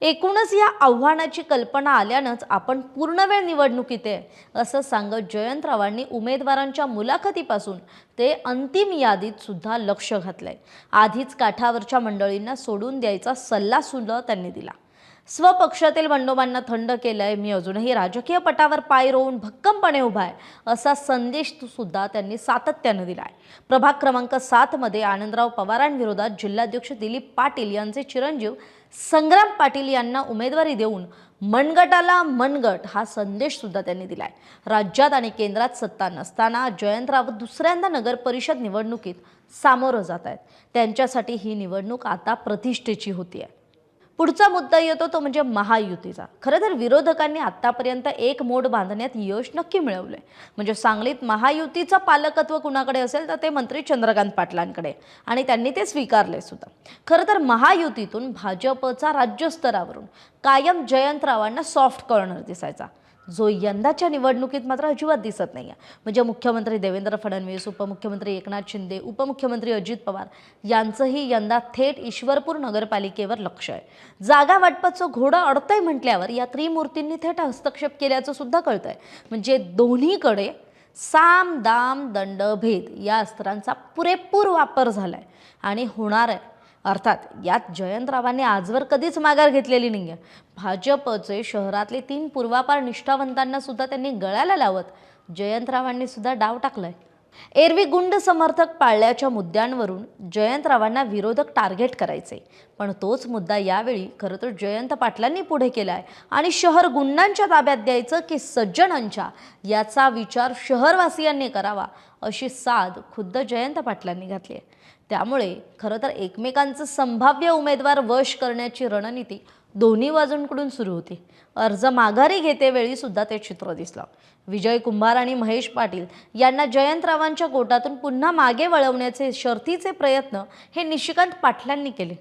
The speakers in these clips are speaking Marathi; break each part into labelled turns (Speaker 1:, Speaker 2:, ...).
Speaker 1: एकूणच या आव्हानाची कल्पना आल्यानंच आपण पूर्णवेळ निवडणुकीत आहे असं सांगत जयंतरावांनी उमेदवारांच्या मुलाखतीपासून ते अंतिम यादीत सुद्धा लक्ष घातलंय। आधीच काठावरच्या मंडळींना सोडून द्यायचा सल्ला सुद्धा त्यांनी दिला। स्वपक्षातील बंडोबांना थंड केलंय, मी अजूनही राजकीय पटावर पाय रोवून भक्कमपणे उभा आहे असा संदेश सुद्धा त्यांनी सातत्याने दिलाय। प्रभाग क्रमांक 7 मध्ये आनंदराव पवारांविरोधात जिल्हाध्यक्ष दिलीप पाटील यांचे चिरंजीव संग्राम पाटील यांना उमेदवारी देऊन मनगटाला मनगट हा संदेश सुद्धा त्यांनी दिलाय। राज्यात आणि केंद्रात सत्ता नसताना जयंतराव दुसऱ्यांदा नगर परिषद निवडणुकीत सामोरं जात आहेत। त्यांच्यासाठी ही निवडणूक आता प्रतिष्ठेची होती आहे। पुढचा मुद्दा येतो तो म्हणजे महायुतीचा। खरं तर विरोधकांनी आतापर्यंत एक मोड बांधण्यात यश नक्की मिळवलंय। म्हणजे सांगलीत महायुतीचं पालकत्व कुणाकडे असेल तर ते मंत्री चंद्रकांत पाटलांकडे, आणि त्यांनी ते स्वीकारले सुद्धा। खरं तर महायुतीतून भाजपचा राज्यस्तरावरून कायम जयंतरावांना सॉफ्ट कॉर्नर दिसायचा, जो यंदाच्या निवडणुकीत मात्र अजिबात दिसत नाहीये। म्हणजे मुख्यमंत्री देवेंद्र फडणवीस, उपमुख्यमंत्री एकनाथ शिंदे, उपमुख्यमंत्री अजित पवार यांचंही यंदा थेट ईश्वरपूर नगरपालिकेवर लक्ष आहे। जागा वाटपाचं घोडं अडतंय म्हटल्यावर या त्रिमूर्तींनी थेट हस्तक्षेप केल्याचं सुद्धा कळतंय। म्हणजे दोन्हीकडे साम दाम दंड भेद या अस्त्रांचा पुरेपूर वापर झालाय आणि होणार आहे। अर्थात यात जयंतरावांनी आजवर कधीच माघार घेतलेली नाहीये। भाजपचे शहरातले 3 पूर्वापार निष्ठावंतांना सुद्धा त्यांनी गळ्याला लावत जयंतरावांनी सुद्धा डाव टाकलाय। एरवी गुंड समर्थक पाळल्याच्या मुद्द्यांवरून जयंतरावांना विरोधक टार्गेट करायचे, पण तोच मुद्दा यावेळी खरं तर जयंत पाटलांनी पुढे केलाय आणि शहर गुंडांच्या ताब्यात द्यायचं की सज्जनांच्या याचा विचार शहरवासियांनी करावा अशी साद खुद्द जयंत पाटलांनी घातली आहे। त्यामुळे खरं तर एकमेकांचं संभाव्य उमेदवार वश करण्याची रणनीती दोन्ही बाजूंकडून सुरू होती। अर्ज माघारी घेतेवेळी सुद्धा ते चित्र दिसलं। विजय कुंभार आणि महेश पाटील यांना जयंतरावांच्या गोटातून पुन्हा मागे वळवण्याचे शर्थीचे प्रयत्न हे निशिकांत पाटलांनी केले।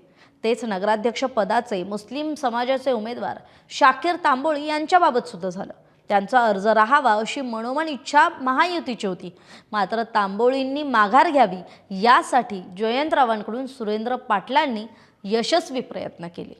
Speaker 1: तेच नगराध्यक्ष पदाचे मुस्लिम समाजाचे उमेदवार शाकीर तांबोळी यांच्याबाबत सुद्धा झालं। त्यांचा अर्ज राहावा अशी मनोमन इच्छा महायुतीची होती, मात्र तांबोळींनी माघार घ्यावी यासाठी जयंतरावांकडून सुरेंद्र पाटलांनी यशस्वी प्रयत्न केले।